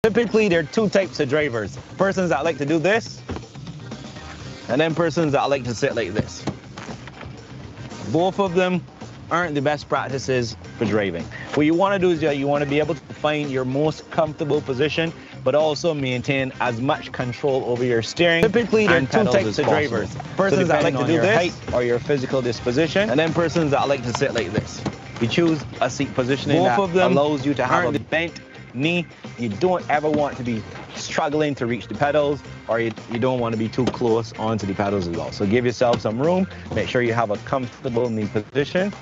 Typically, there are two types of drivers. Persons that like to do this, and then persons that like to sit like this. Both of them aren't the best practices for driving. What you want to do is you want to be able to find your most comfortable position, but also maintain as much control over your steering. Typically, there are two types of drivers. Persons that like to do this, height or your physical disposition, and then persons that like to sit like this. You choose a seat positioning that allows you to have a bent knee. You don't ever want to be struggling to reach the pedals, or you don't want to be too close onto the pedals as well. So give yourself some room. Make sure you have a comfortable knee position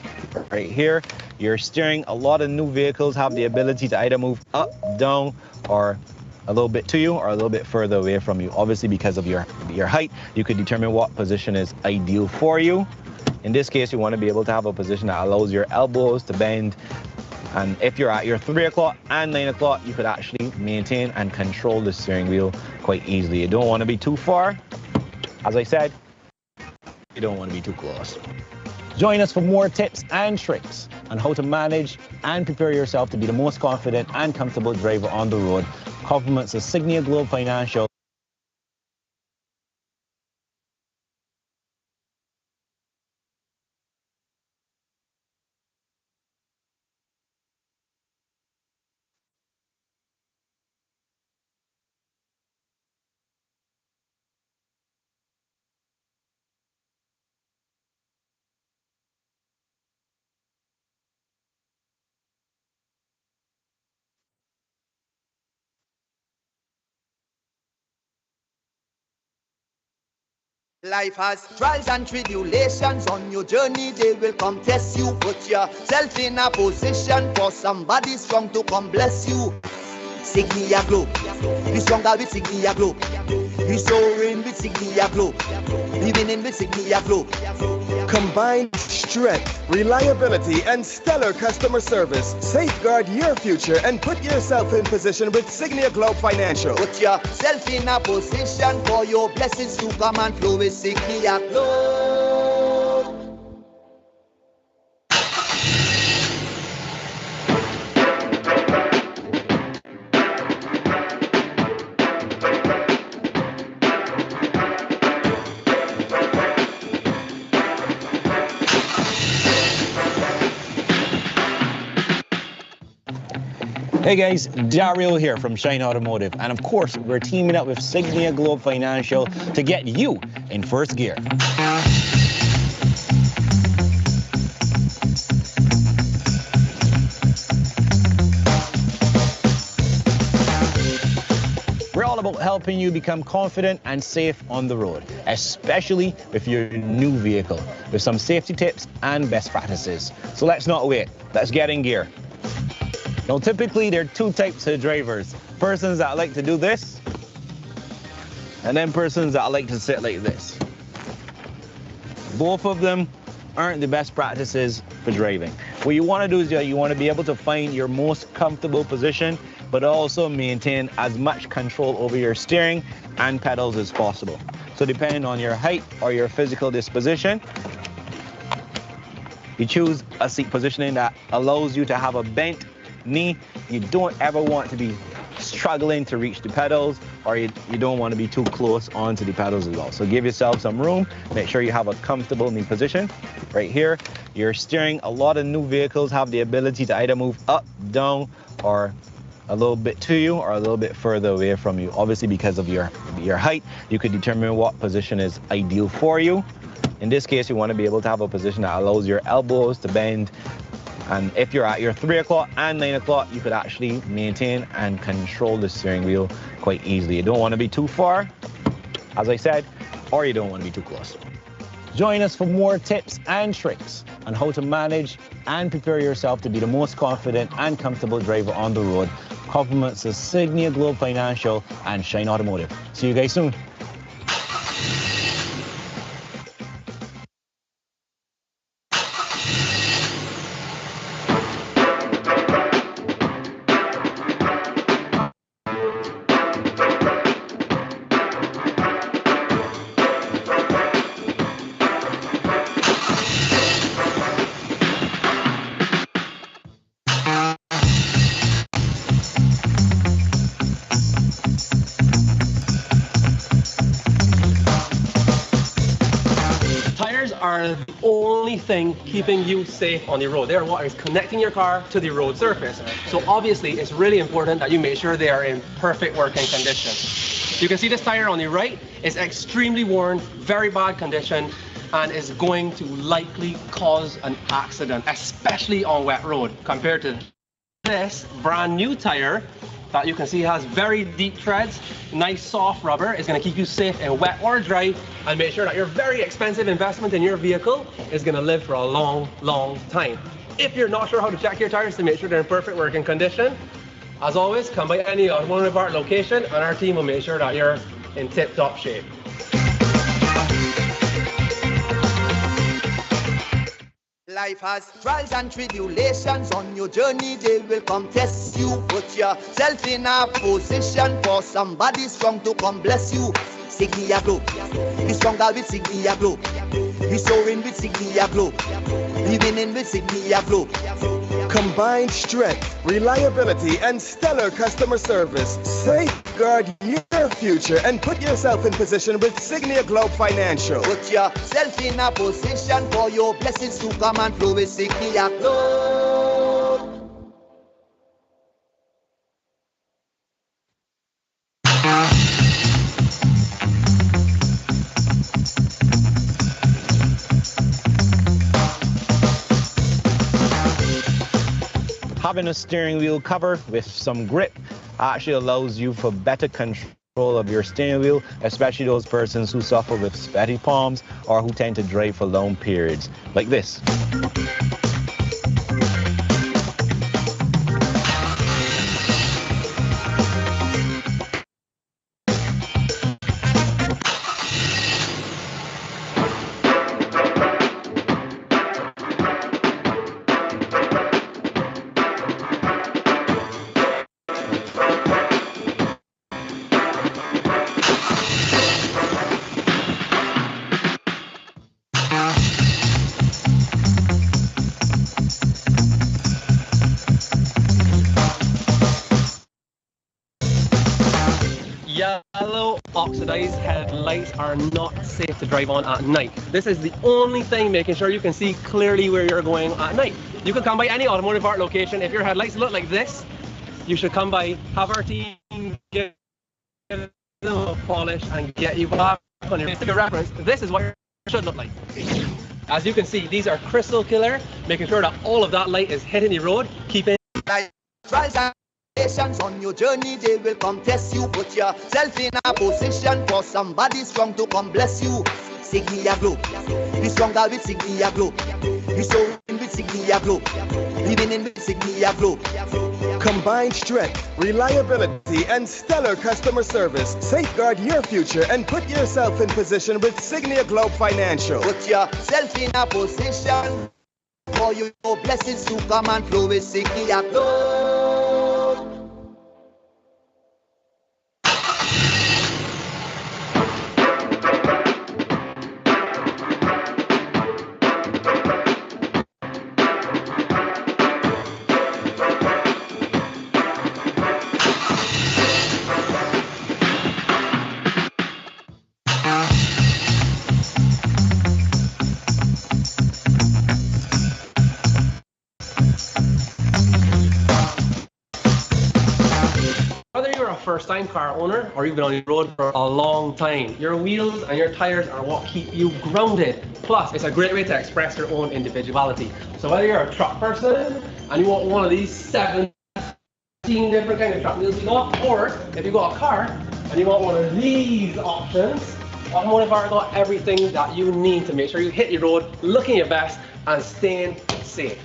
right here. Your steering, a lot of new vehicles have the ability to either move up, down, or a little bit to you or a little bit further away from you. Obviously, because of your height, you could determine what position is ideal for you. In this case, you want to be able to have a position that allows your elbows to bend. And if you're at your 3 o'clock and 9 o'clock, you could actually maintain and control the steering wheel quite easily. You don't want to be too far. As I said, you don't want to be too close. Join us for more tips and tricks on how to manage and prepare yourself to be the most confident and comfortable driver on the road. Compliments of Signia Globe Financial. Life has trials and tribulations. On your journey they will come test you. Put yourself in a position for somebody strong to come bless you. Signia Globe, be stronger with Signia Globe. Be soaring with Signia Globe. Be winning with Signia Globe. Combine strength, reliability, and stellar customer service. Safeguard your future and put yourself in position with Signia Globe Financial. Put yourself in a position for your blessings to come and flow with Signia Globe. Hey guys, Dario here from Shine Automotive, and of course we're teaming up with Signia Globe Financial to get you in first gear. We're all about helping you become confident and safe on the road, especially with your new vehicle, with some safety tips and best practices. So let's not wait, let's get in gear. Now, typically, there are two types of drivers. Persons that like to do this, and then persons that like to sit like this. Both of them aren't the best practices for driving. What you want to do is you want to be able to find your most comfortable position, but also maintain as much control over your steering and pedals as possible. So depending on your height or your physical disposition, you choose a seat positioning that allows you to have a bent knee. You don't ever want to be struggling to reach the pedals, or you don't want to be too close onto the pedals as well. So give yourself some room. Make sure you have a comfortable knee position right here. Your steering, a lot of new vehicles have the ability to either move up, down, or a little bit to you or a little bit further away from you. Obviously, because of your height, you could determine what position is ideal for you. In this case, you want to be able to have a position that allows your elbows to bend. And if you're at your 3 o'clock and 9 o'clock, you could actually maintain and control the steering wheel quite easily. You don't want to be too far, as I said, or you don't want to be too close. Join us for more tips and tricks on how to manage and prepare yourself to be the most confident and comfortable driver on the road. Compliments of Signia Globe Financial and Shine Automotive. See you guys soon. are the only thing keeping you safe on the road. They are what is connecting your car to the road surface. So obviously, it's really important that you make sure they are in perfect working condition. You can see this tire on the right is extremely worn, very bad condition, and is going to likely cause an accident, especially on wet road, compared to this brand new tire that you can see has very deep treads, nice soft rubber. Is going to keep you safe in wet or dry, and make sure that your very expensive investment in your vehicle is going to live for a long, long time. If you're not sure how to check your tires to make sure they're in perfect working condition, as always, come by any automotive art location and our team will make sure that you're in tip-top shape. Life has trials and tribulations. On your journey they will come test you. Put yourself in a position for somebody strong to come bless you. Signia glow, be stronger with Signia glow. Be soaring with Signia glow. Be winning with Signia glow. Combined strength, reliability, and stellar customer service. Safeguard your future and put yourself in position with Signia Globe Financial. Put yourself in a position for your blessings to come and flow with Signia Globe. Having a steering wheel cover with some grip actually allows you for better control of your steering wheel, especially those persons who suffer with sweaty palms or who tend to drive for long periods, like this. Yellow oxidized headlights are not safe to drive on at night. This is the only thing making sure you can see clearly where you're going at night. You can come by any automotive art location. If your headlights look like this, you should come by, have our team give them a polish and get you back on your reference. This is what it should look like. As you can see, these are crystal clear, making sure that all of that light is hitting the road, keeping on your journey they will come test you. Put yourself in a position for somebody strong to come bless you. Signia glow, be stronger with Signia glow. Be soaring with Signia glow. Be winning with Signia glow. Combined strength, reliability, and stellar customer service. Safeguard your future and put yourself in position with Signia Globe Financial. Put yourself in a position for your blessings to come and flow with Signia glow. Whether you're a first-time car owner or you've been on the road for a long time, your wheels and your tires are what keep you grounded. Plus, it's a great way to express your own individuality. So whether you're a truck person and you want one of these 17 different kind of truck wheels you got, or if you got a car and you want one of these options, Automotive Art got everything that you need to make sure you hit the road looking your best and staying safe.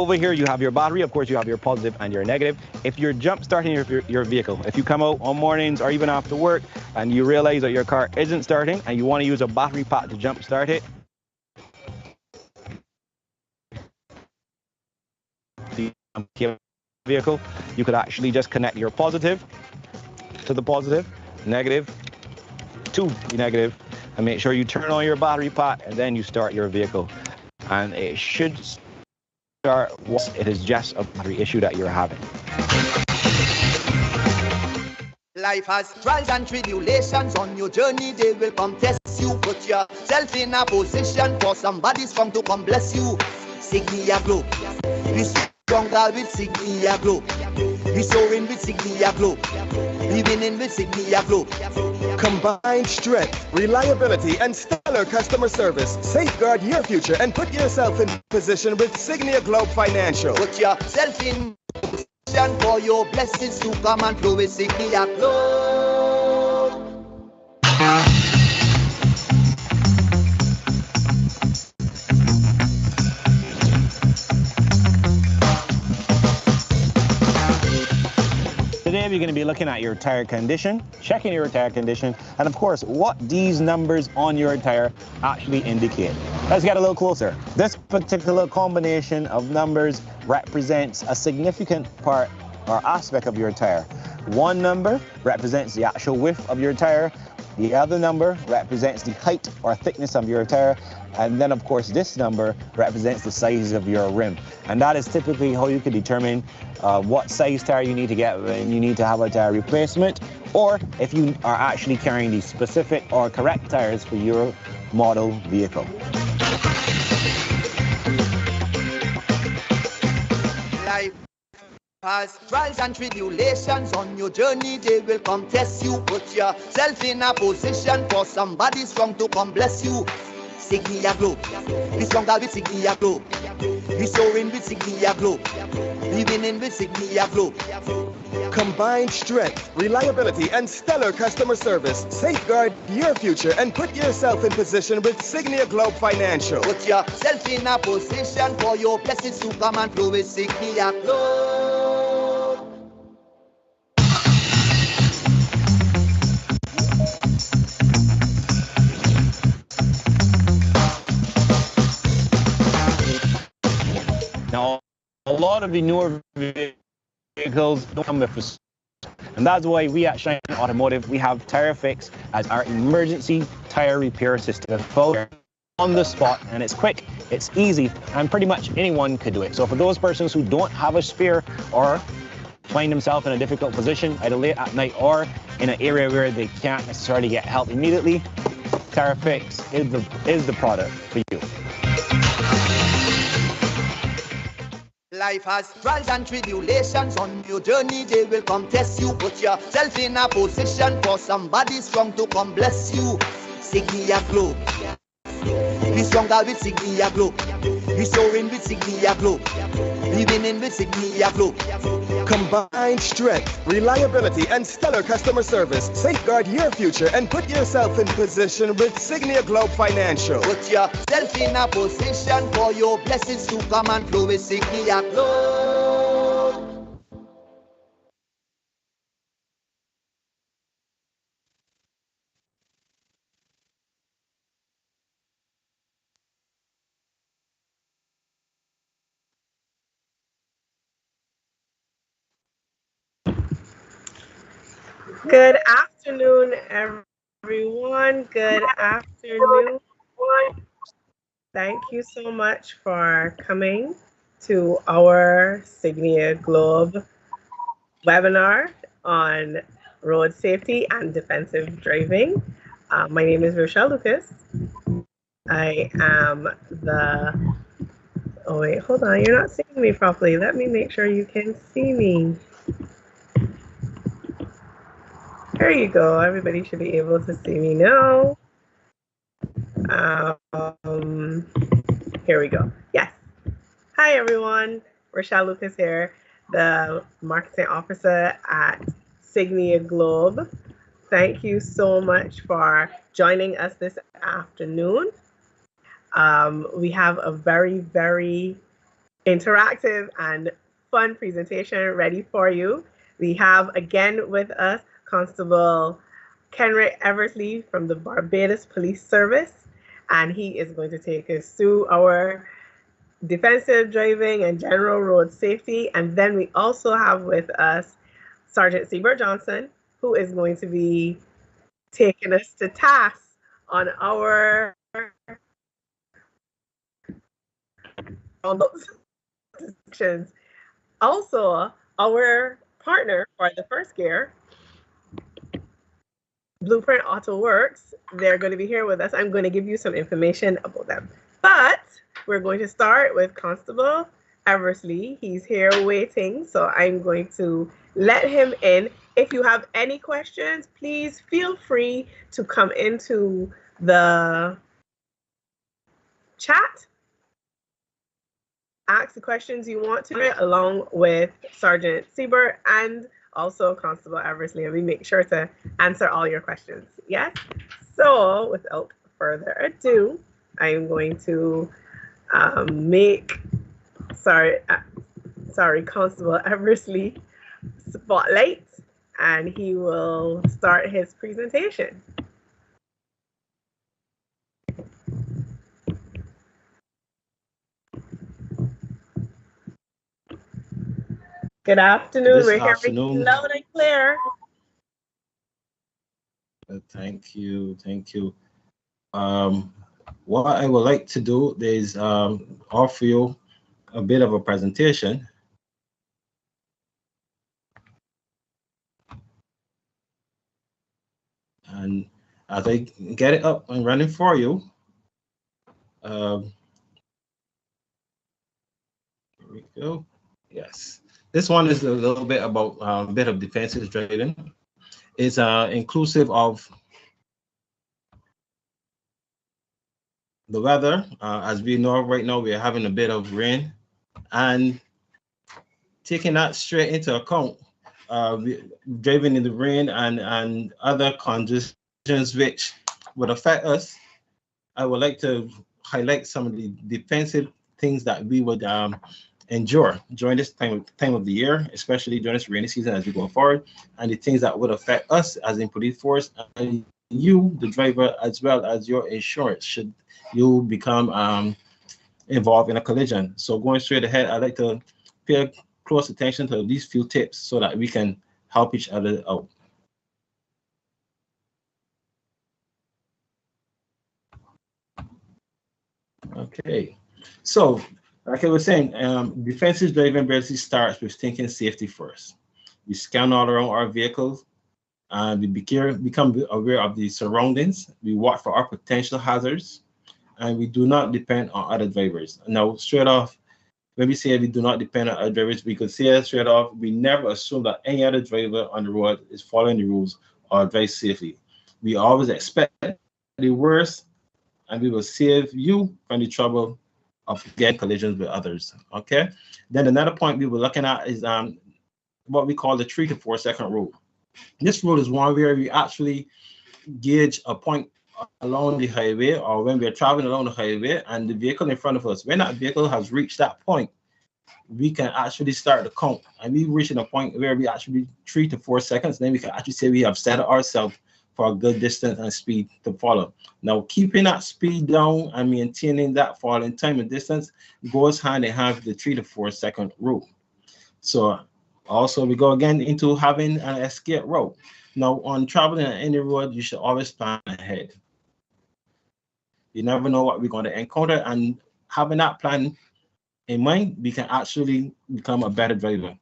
over here you have your battery. Of course, you have your positive and your negative. If you're jump starting your vehicle, if you come out on mornings or even after work and you realize that your car isn't starting and you want to use a battery pack to jump start it, vehicle, you could actually just connect your positive to the positive, negative to the negative, and make sure you turn on your battery pack and then you start your vehicle. And it should start once it is just a battery issue that you're having. Life has trials and tribulations. On your journey they will come test you. Put yourself in a position for somebody strong to come bless you. Signia Glow, be stronger with Signia Glow. Be soaring with Signia Glow. Be winning with Signia Glow. Combined strength, reliability, and stellar customer service. Safeguard your future and put yourself in position with Signia Globe Financial. Put yourself in position for your blessings to come and flow with Signia Globe. Today we're going to be looking at your tire condition, checking your tire condition, and of course what these numbers on your tire actually indicate. Let's get a little closer. This particular combination of numbers represents a significant part or aspect of your tire. One number represents the actual width of your tire. The other number represents the height or thickness of your tire. And then, of course, this number represents the size of your rim. And that is typically how you can determine what size tire you need to get when you need to have a tire replacement, or if you are actually carrying the specific or correct tires for your model vehicle. Life has trials and tribulations. On your journey they will come test you. Put yourself in a position for somebody strong to come bless you. Signia Glow, be stronger with Signia Glow. Be soaring with Signia Glow. Be winning with Signia Glow. Combined strength, reliability, and stellar customer service. Safeguard your future and put yourself in position with Signia Globe Financial. Put yourself in a position for your blessings to come and flow with Signia Globe. Now, a lot of the newer vehicles don't come with this, and that's why we at Shine Automotive, we have Tire Fix as our emergency tire repair system. On the spot, and it's quick, it's easy, and pretty much anyone could do it. So for those persons who don't have a spare or find themselves in a difficult position, either late at night or in an area where they can't necessarily get help immediately, Tire Fix is the product for you. Life has trials and tribulations. On your journey they will come test you. Put yourself in a position for somebody strong to come bless you. Signia Glow, be stronger with Signia Glow. Be soaring with Signia Glow. Be winning with Signia Glow. Combined strength, reliability, and stellar customer service. Safeguard your future and put yourself in position with Signia Globe Financial. Put yourself in a position for your blessings to come and flow with Signia Globe. Good afternoon, everyone. Good afternoon. Thank you so much for coming to our Signia Globe webinar on road safety and defensive driving. My name is Rochelle Lucas. I am the, oh wait, hold on, you're not seeing me properly. Let me make sure you can see me. There you go. Everybody should be able to see me now. Here we go. Yes. Hi, everyone. Rochelle Lucas here, the marketing officer at Signia Globe. Thank you so much for joining us this afternoon. We have a very, very interactive and fun presentation ready for you. We have again with us Constable Kenrick Eversley from the Barbados Police Service, and he is going to take us through our defensive driving and general road safety. And then we also have with us Sergeant Seabird Johnson, who is going to be taking us to task on our sections. Also, our partner for the first gear, Blueprint Auto Works, they're going to be here with us. I'm going to give you some information about them. But we're going to start with Constable Eversley. He's here waiting, so I'm going to let him in. If you have any questions, please feel free to come into the chat. Ask the questions you want to, along with Sergeant Siebert and also Constable Eversley, and we make sure to answer all your questions. Yes? So without further ado, I am going to Constable Eversley spotlight, and he will start his presentation. Good afternoon. We're hearing you loud and clear. Thank you. Thank you. What I would like to do is offer you a bit of a presentation. And as I get it up and running for you, here we go. Yes. This one is a little bit about a bit of defensive driving. It's inclusive of the weather. As we know right now, we're having a bit of rain, and taking that straight into account, driving in the rain and other conditions which would affect us, I would like to highlight some of the defensive things that we would endure during this time of the year, especially during this rainy season as we go forward, and the things that would affect us as in police force and you, the driver, as well as your insurance, should you become involved in a collision. So going straight ahead, I'd like to pay close attention to these few tips so that we can help each other out. Okay, so like I was saying, defensive driving basically starts with thinking safety first. We scan all around our vehicles, and we become aware of the surroundings. We watch for our potential hazards, and we do not depend on other drivers. Now, straight off, when we say we do not depend on other drivers, we could say straight off, we never assume that any other driver on the road is following the rules or drive safely. We always expect the worst, and we will save you from the trouble of getting collisions with others. Okay. Then another point we were looking at is what we call the 3 to 4 second rule. This rule is one where we actually gauge a point along the highway, or when we're traveling along the highway and the vehicle in front of us, when that vehicle has reached that point, we can actually start the count, and we reaching a point where we actually 3 to 4 seconds, then we can actually say we have set ourselves for a good distance and speed to follow. Now, keeping that speed down and maintaining that following time and distance goes hand in hand with the 3 to 4 second rule. So also we go again into having an escape route. Now, on traveling on any road, you should always plan ahead. You never know what we're going to encounter, and having that plan in mind, we can actually become a better driver.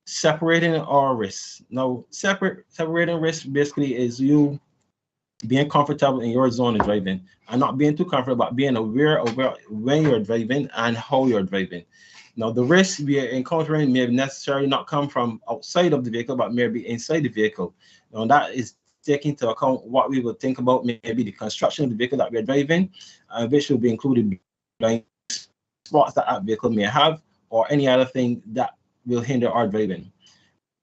Separating our risks. Now, separating risks basically is you being comfortable in your zone of driving, and not being too comfortable, but being aware of when you're driving and how you're driving. Now, the risks we are encountering may necessarily not come from outside of the vehicle, but maybe inside the vehicle. Now, that is taking into account what we would think about maybe the construction of the vehicle that we're driving, which will be included blind spots that vehicle may have, or any other thing that will hinder our driving.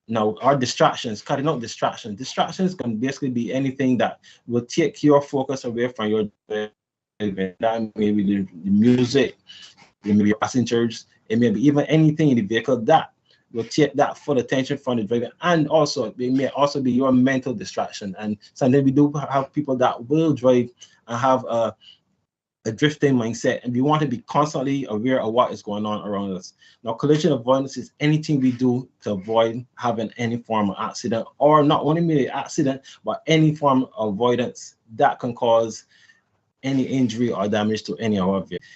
Now, our distractions, cutting out distractions. Distractions can basically be anything that will take your focus away from your driving. That may be the music, it may be your passengers, It may be even anything in the vehicle that will take that full attention from the driver, and also it may also be your mental distraction. And sometimes we do have people that will drive and have a drifting mindset, and we want to be constantly aware of what is going on around us. Now, collision avoidance is anything we do to avoid having any form of accident, or not only maybe accident, but any form of avoidance that can cause any injury or damage to any of our vehicles.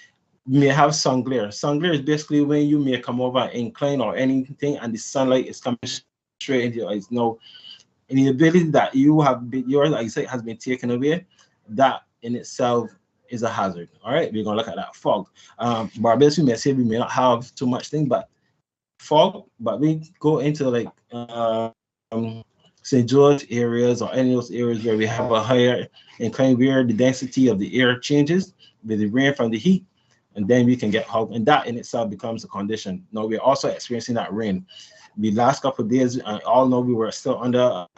You may have sun glare. Sun glare is basically when you may come over incline or anything, and the sunlight is coming straight into your eyes. Now, any ability that you have been, your eyesight has been taken away, that in itself is a hazard. All right, we're gonna look at that fog. Barbados, we may say we may not have too much thing, but fog. But we go into like St. George areas or any of those areas where we have a higher incline, where the density of the air changes with the rain from the heat, and then we can get fog, and that in itself becomes a condition. Now we're also experiencing that rain. The last couple of days, I all know we were still under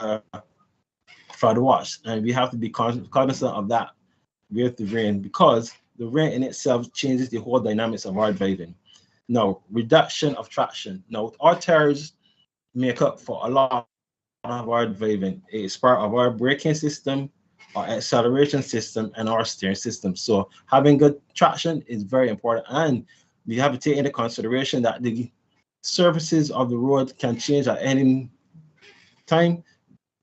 flood watch, and we have to be cognizant of that with the rain, because the rain in itself changes the whole dynamics of our driving. Now, reduction of traction. Now, our tires make up for a lot of our driving. It's part of our braking system, our acceleration system, and our steering system. So having good traction is very important, and we have to take into consideration that the surfaces of the road can change at any time,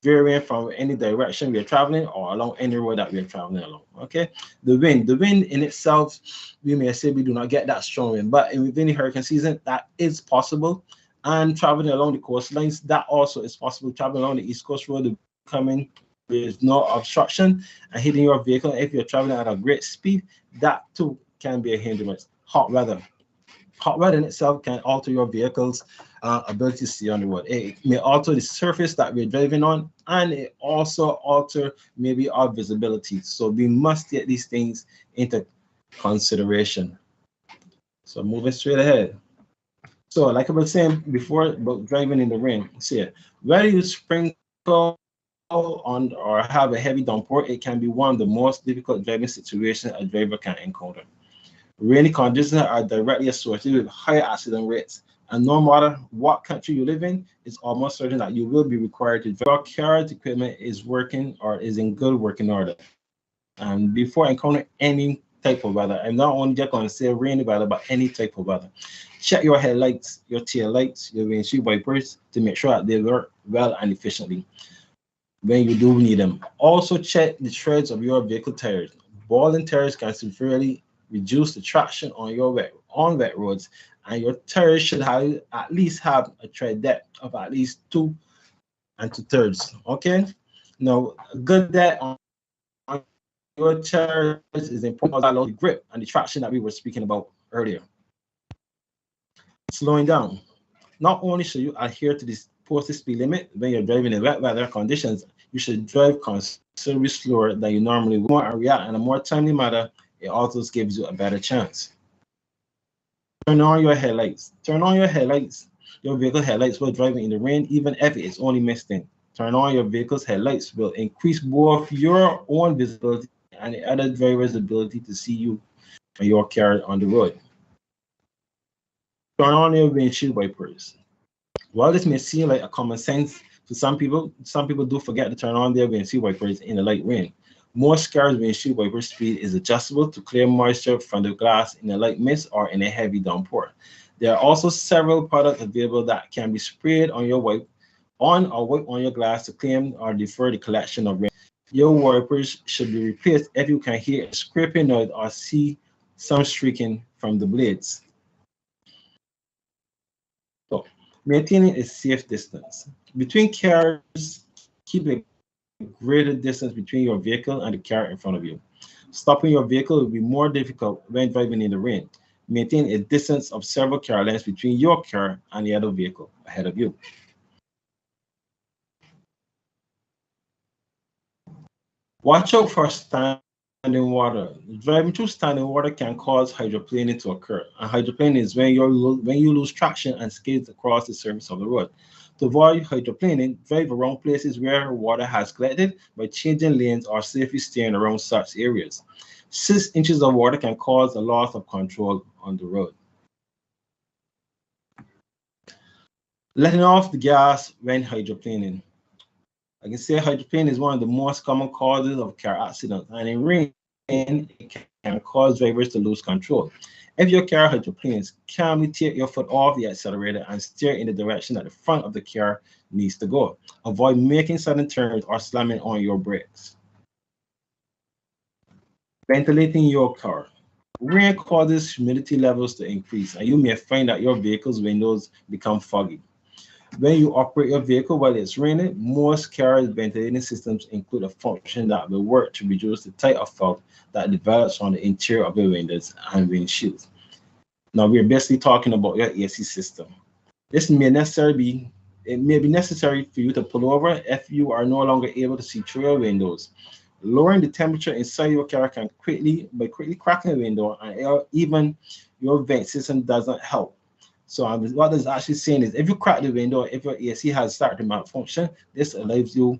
varying from any direction we are traveling or along any road that we are traveling along. Okay, the wind in itself, we may say we do not get that strong wind, but within the hurricane season, that is possible. And traveling along the coastlines, that also is possible. Traveling along the East Coast Road, coming with no obstruction and hitting your vehicle, if you're traveling at a great speed, that too can be a hindrance. Hot weather in itself can alter your vehicle's ability to see on the road. It may alter the surface that we're driving on, and it also alter maybe our visibility. So we must take these things into consideration. So moving straight ahead. So like I was saying before about driving in the rain, see, whether you sprinkle on or have a heavy downpour, it can be one of the most difficult driving situations a driver can encounter. Rainy conditions are directly associated with higher accident rates, and no matter what country you live in, it's almost certain that you will be required to drive your car's equipment is working or is in good working order. And before encountering any type of weather, I'm not only just going to say rainy weather, but any type of weather, check your headlights, your tail lights, your windshield wipers to make sure that they work well and efficiently when you do need them. Also check the treads of your vehicle tires. Balding tires can severely reduce the traction on your wet roads, and your tires should have at least have a tread depth of at least 2 2/3. Okay, now a good depth on your tires is important for the grip and the traction that we were speaking about earlier. Slowing down. Not only should you adhere to this posted speed limit when you're driving in wet weather conditions, you should drive considerably slower than you normally would, and react in a more timely manner. It also gives you a better chance. Turn on your headlights. Turn on your headlights, your vehicle headlights while driving in the rain, even if it's only misting. Turn on your vehicle's headlights will increase both your own visibility and the other driver's ability to see you and your car on the road. Turn on your windshield wipers. While this may seem like a common sense to some people do forget to turn on their windshield wipers in the light rain. Most cars' windshield wiper speed is adjustable to clear moisture from the glass in a light mist or in a heavy downpour. There are also several products available that can be sprayed on your wipe on your glass to clean or defer the collection of rain. Your wipers should be replaced if you can hear a scraping noise or see some streaking from the blades. So, maintaining a safe distance between cars. Keep a greater distance between your vehicle and the car in front of you. Stopping your vehicle will be more difficult when driving in the rain. Maintain a distance of several car lengths between your car and the other vehicle ahead of you. Watch out for standing water. Driving through standing water can cause hydroplaning to occur. And hydroplaning is when you lose traction and skid across the surface of the road. To avoid hydroplaning, drive around places where water has collected by changing lanes or safely steering around such areas. 6 inches of water can cause a loss of control on the road. Letting off the gas when hydroplaning. I can say hydroplaning is one of the most common causes of car accidents, and in rain, it can cause drivers to lose control. If your car hydroplanes, calmly take your foot off the accelerator and steer in the direction that the front of the car needs to go. Avoid making sudden turns or slamming on your brakes. Ventilating your car. Rain causes humidity levels to increase, and you may find that your vehicle's windows become foggy. When you operate your vehicle while it's raining, most cars' ventilating systems include a function that will work to reduce the type of fog that develops on the interior of your windows and windshields. Now, we're basically talking about your AC system. This may be necessary for you to pull over if you are no longer able to see through your windows. Lowering the temperature inside your car can quickly cracking the window, and even your vent system doesn't help. So what it's actually saying is, if you crack the window, if your AC has started to malfunction, this allows you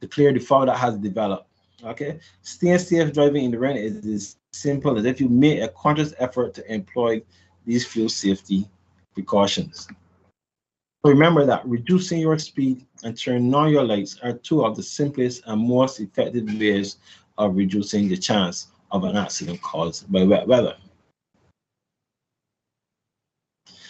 to clear the fog that has developed. Okay, staying safe driving in the rain is as simple as if you make a conscious effort to employ these few safety precautions. Remember that reducing your speed and turning on your lights are two of the simplest and most effective ways of reducing the chance of an accident caused by wet weather.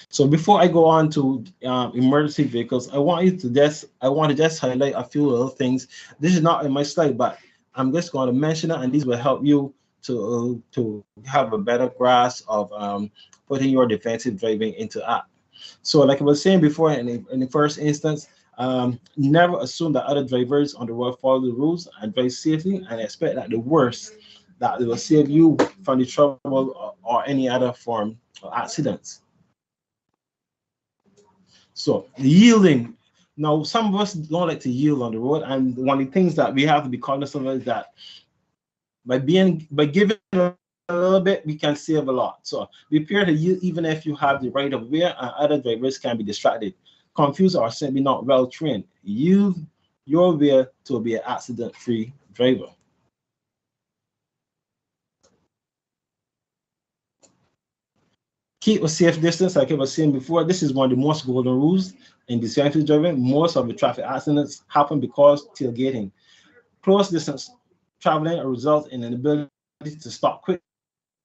So before I go on to emergency vehicles, I want to just highlight a few little things. This is not in my slide, but I'm just going to mention it, and these will help you to have a better grasp of putting your defensive driving into act. So like I was saying before, in the first instance, never assume that other drivers on the road follow the rules and drive safely, and expect that the worst, that it will save you from the trouble or any other form of accidents. So yielding. Now, some of us don't like to yield on the road, and one of the things that we have to be cognizant of is that by giving a little bit, we can save a lot. So be prepared to yield even if you have the right of way, and other drivers can be distracted, confused, or simply not well trained. Yield your way to be an accident-free driver. Keep a safe distance, like I was saying before. This is one of the most golden rules in defensive driving. Most of the traffic accidents happen because tailgating. Close distance traveling results in an ability to stop quickly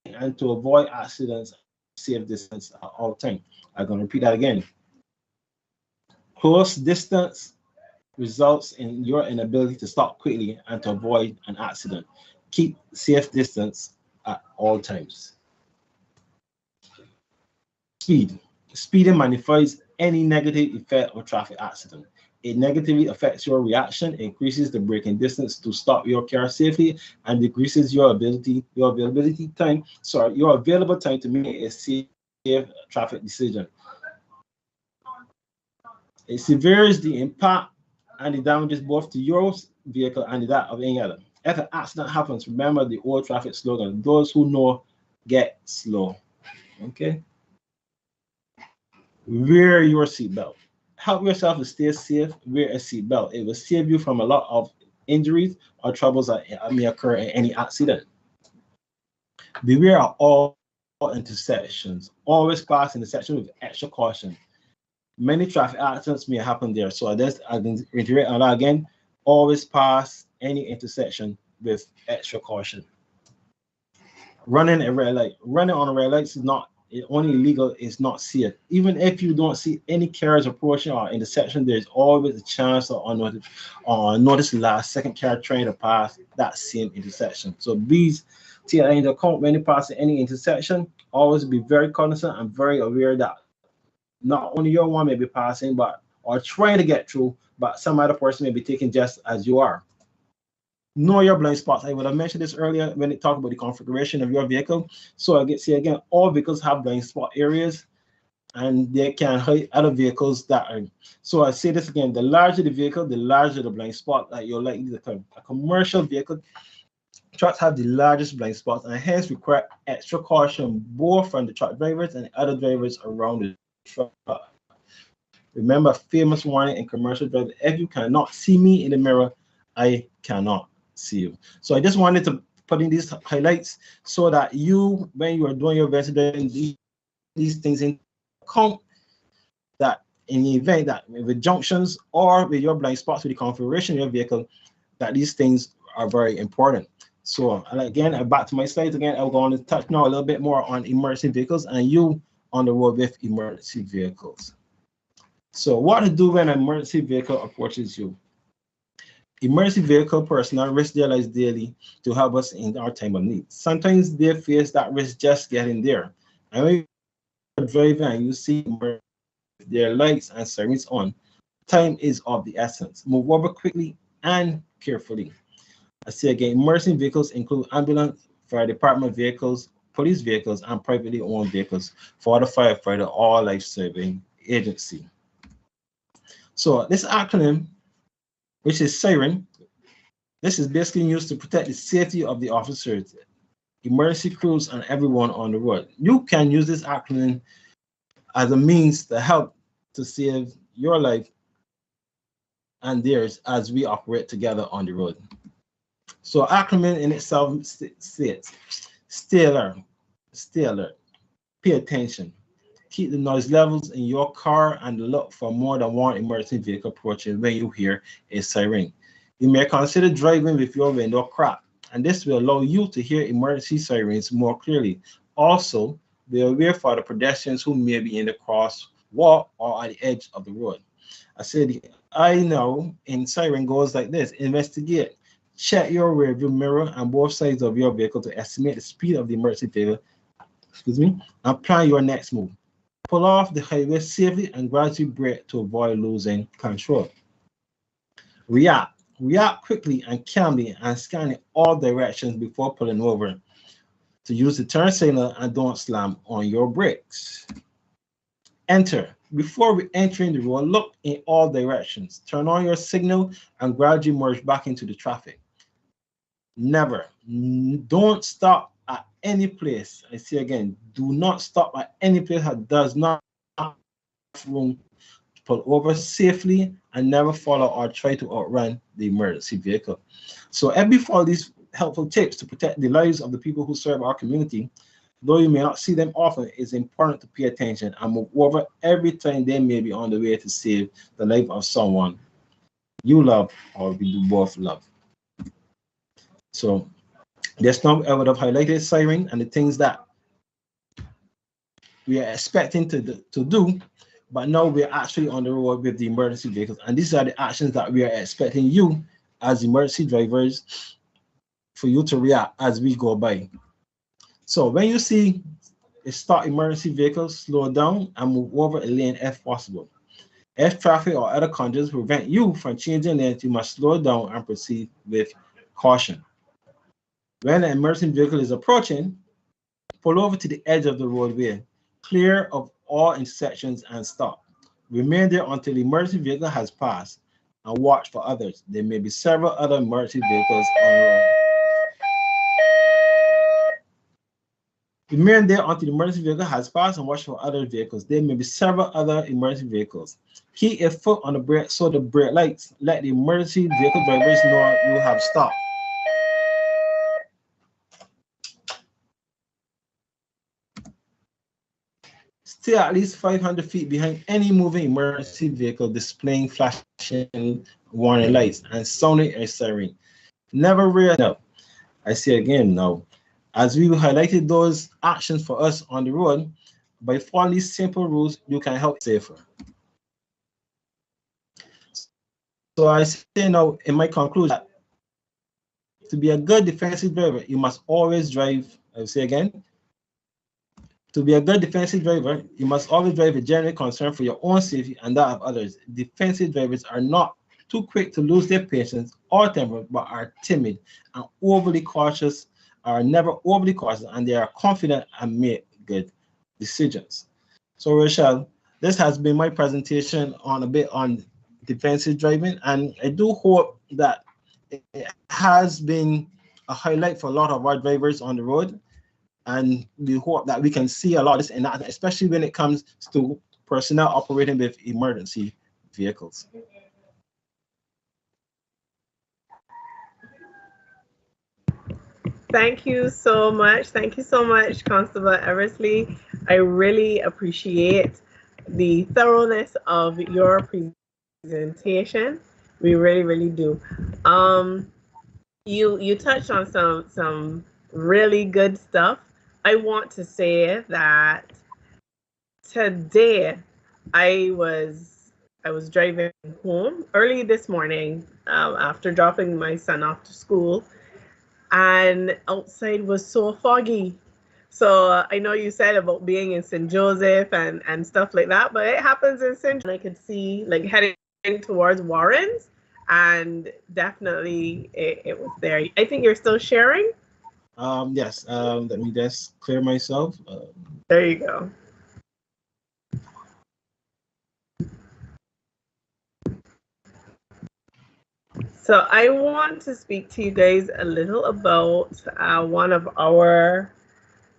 and to avoid accidents. Safe distance at all times. I'm going to repeat that again. Close distance results in your inability to stop quickly and to avoid an accident. Keep safe distance at all times. Speed. Speeding magnifies any negative effect of traffic accident. It negatively affects your reaction, increases the braking distance to stop your car safely, and decreases your available time to make a safe traffic decision. It severes the impact and the damages both to your vehicle and that of any other. If an accident happens, remember the old traffic slogan: those who know get slow. Okay. Wear your seatbelt. Help yourself to stay safe. Wear a seatbelt. It will save you from a lot of injuries or troubles that may occur in any accident. Beware of all intersections. Always pass intersection with extra caution. Many traffic accidents may happen there. So I can reiterate on that again. Always pass any intersection with extra caution. Running a red light. Running on a red light is not only illegal, it's not safe. Even if you don't see any cars approaching or intersection, there's always a chance of unnoticed last second car trying to pass that same intersection. So please take that into account when you pass any intersection. Always be very cognizant and very aware that not only your one may be passing, or trying to get through, but some other person may be taking just as you are. Know your blind spots. I would have mentioned this earlier when it talked about the configuration of your vehicle. So again, all vehicles have blind spot areas, and they can hide other vehicles that are. So I say this again: the larger the vehicle, the larger the blind spot that you're likely to come. A commercial vehicle, trucks have the largest blind spots, and hence require extra caution both from the truck drivers and other drivers around the truck. Remember, famous warning in commercial driving: if you cannot see me in the mirror, I cannot see you. So I just wanted to put in these highlights so that you, when you are doing your investigation, these things in account, that in the event that with junctions or with your blind spots with the configuration of your vehicle, that these things are very important. So again, back to my slides again, I'm going to touch now a little bit more on emergency vehicles and you on the road with emergency vehicles. So what to do when an emergency vehicle approaches you? Emergency vehicle personnel risk their lives daily to help us in our time of need. Sometimes they face that risk just getting there. And when you're driving and you see their lights and sirens on, time is of the essence. Move over quickly and carefully. I say again, emergency vehicles include ambulance, fire department vehicles, police vehicles, and privately owned vehicles for the firefighter or life-saving agency. So this acronym, which is SIREN, this is basically used to protect the safety of the officers, emergency crews, and everyone on the road. You can use this acronym as a means to help to save your life and theirs as we operate together on the road. So acronym in itself states, stay alert, pay attention, keep the noise levels in your car and look for more than one emergency vehicle approaching when you hear a siren. You may consider driving with your window cracked, and this will allow you to hear emergency sirens more clearly. Also, be aware for the pedestrians who may be in the crosswalk or at the edge of the road. I said, I know in siren goes like this: investigate, check your rearview mirror and both sides of your vehicle to estimate the speed of the emergency vehicle, and plan your next move. Pull off the highway safely and gradually brake to avoid losing control. React quickly and calmly and scan in all directions before pulling over. To use the turn signal and don't slam on your brakes. Enter. Before entering the road, look in all directions. Turn on your signal and gradually merge back into the traffic. Never. Don't stop at any place. I say again, do not stop at any place that does not have room to pull over safely, and never follow or try to outrun the emergency vehicle. So every follow these helpful tips to protect the lives of the people who serve our community, though you may not see them often, it's important to pay attention and move over every time they may be on the way to save the life of someone you love or we do both love. So there's now I would have highlighted siren and the things that we are expecting to do, but now we're actually on the road with the emergency vehicles, and these are the actions that we are expecting you as emergency drivers for you to react as we go by. So when you see a start emergency vehicle, slow down and move over a lane if possible. If traffic or other conditions prevent you from changing lanes, you must slow down and proceed with caution. When an emergency vehicle is approaching, pull over to the edge of the roadway, clear of all intersections and stop. Remain there until the emergency vehicle has passed and watch for others. There may be several other emergency vehicles on the road. Remain there until the emergency vehicle has passed and watch for other vehicles. There may be several other emergency vehicles. Keep a foot on the brake so the brake lights let the emergency vehicle drivers know you have stopped. Stay at least 500 feet behind any moving emergency vehicle displaying flashing warning lights and sounding a siren. Never rear no. I say again no. As we highlighted those actions for us on the road, by following these simple rules, you can help safer. So I say now in my conclusion, to be a good defensive driver, you must always drive, I say again, to be a good defensive driver, you must always drive with genuine concern for your own safety and that of others. Defensive drivers are not too quick to lose their patience or temper, but are timid and overly cautious, are never overly cautious, and they are confident and make good decisions. So Rochelle, this has been my presentation on a bit on defensive driving, and I do hope that it has been a highlight for a lot of our drivers on the road. And we hope that we can see a lot of this in that, especially when it comes to personnel operating with emergency vehicles. Thank you so much. Thank you so much, Constable Eversley. I really appreciate the thoroughness of your presentation. We really, really do. You touched on some really good stuff. I want to say that today I was driving home early this morning after dropping my son off to school, and outside was so foggy. So I know you said about being in St. Joseph and stuff like that, but it happens in St. I could see like heading towards Warren's, and definitely it was there. I think you're still sharing. Yes. Let me just clear myself. There you go. So I want to speak to you guys a little about one of our,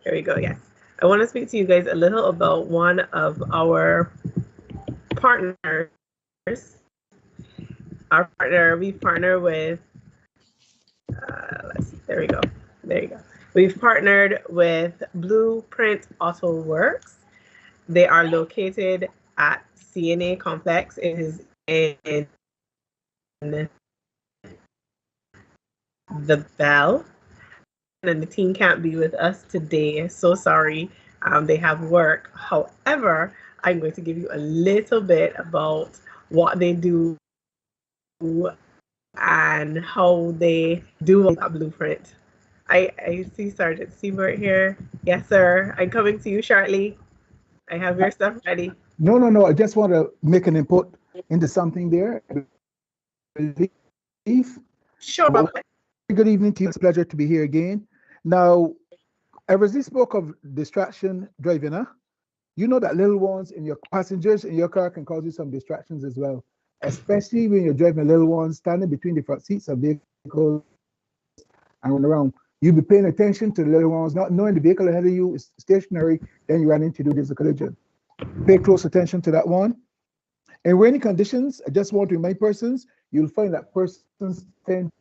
here we go, yes. I want to speak to you guys a little about one of our partners. Our partner, we partner with, let's see, there we go, there you go. We've partnered with Blueprint Auto Works. They are located at CNA Complex. It is in the Bell, and the team can't be with us today. So sorry, they have work. However, I'm going to give you a little bit about what they do and how they do that blueprint. I see Sergeant Siebert here. Yes, sir. I'm coming to you shortly. I have your stuff ready. No. I just want to make an input into something there. Sure. Good evening to you. It's a pleasure to be here again. Now, ever since spoke of distraction driving, huh? You know that little ones in your passengers in your car can cause you some distractions as well, especially when you're driving little ones standing between the front seats of vehicles and run around. You'll be paying attention to the little ones, not knowing the vehicle ahead of you is stationary, then you run into there's a collision. Pay close attention to that one. In rainy conditions, I just want to remind persons, you'll find that persons tend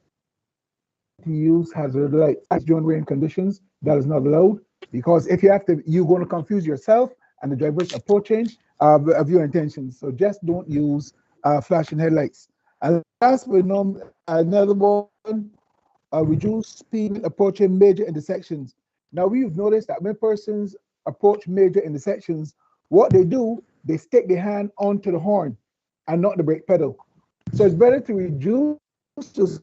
to use hazard lights during rain conditions. That is not allowed, because if you have to, you're going to confuse yourself and the driver's approaching of your intentions. So just don't use flashing headlights. And last but not another one, reduce speed approaching major intersections. Now we've noticed that when persons approach major intersections, what they do, they stick their hand onto the horn and not the brake pedal. So it's better to reduce the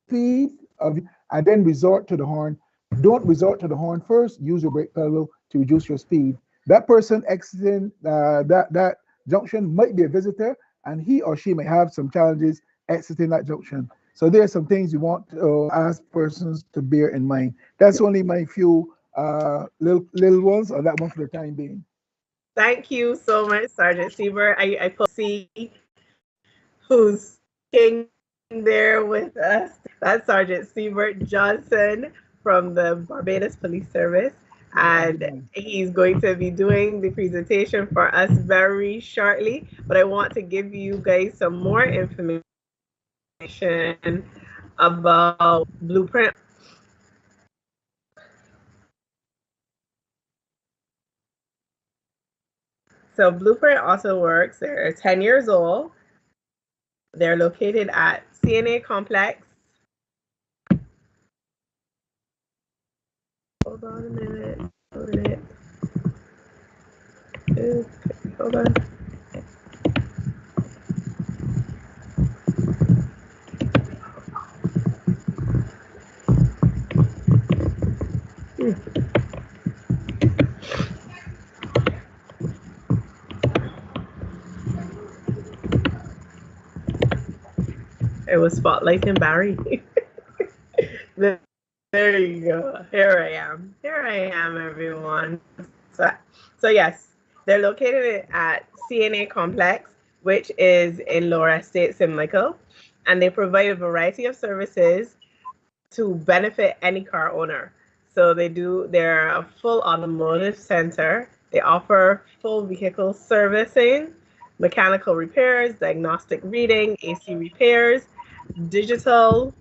speed and then resort to the horn. Don't resort to the horn first. Use your brake pedal to reduce your speed. That person exiting that junction might be a visitor, and he or she may have some challenges exiting that junction. So there are some things you want to ask persons to bear in mind. That's only my few little ones on that one for the time being. Thank you so much, Sergeant Siebert. I see who's king there with us. That's Sergeant Siebert Johnson from the Barbados Police Service, and he's going to be doing the presentation for us very shortly. But I want to give you guys some more information about Blueprint. So Blueprint also works. They're 10 years old. They're located at CNA Complex. Hold on a minute. Hold on. It was spotlighting Barry. There you go. Here I am, everyone. So yes, they're located at CNA Complex, which is in Laura Estate, St. Michael, and they provide a variety of services to benefit any car owner. So they're a full automotive center. They offer full vehicle servicing, mechanical repairs, diagnostic reading, AC repairs, digital,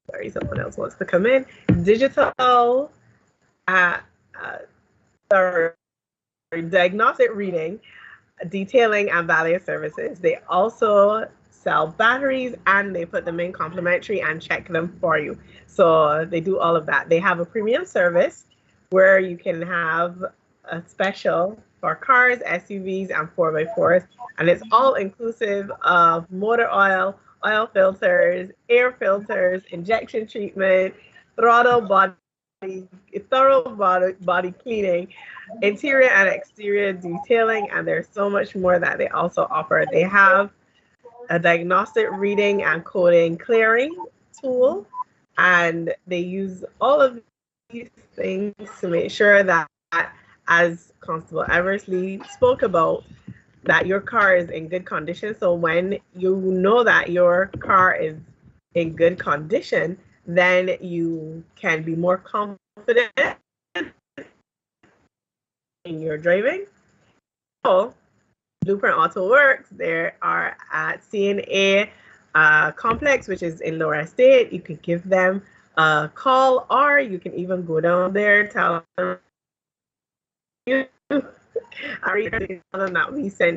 sorry, someone else wants to come in, digital service diagnostic reading, detailing, and valet services. They also sell batteries and they put them in complimentary and check them for you. So they do all of that. They have a premium service where you can have a special for cars, SUVs, and 4x4s. And it's all inclusive of motor oil, oil filters, air filters, injection treatment, throttle body, thorough body cleaning, interior and exterior detailing, and there's so much more that they also offer. They have a diagnostic reading and coding clearing tool, and they use all of these things to make sure that, as Constable Eversley spoke about, that your car is in good condition. So when you know that your car is in good condition, then you can be more confident in your driving. So Blueprint Auto Works, they are at CNA Complex, which is in Lower Estate. You can give them a call, or you can even go down there, tell them that we sent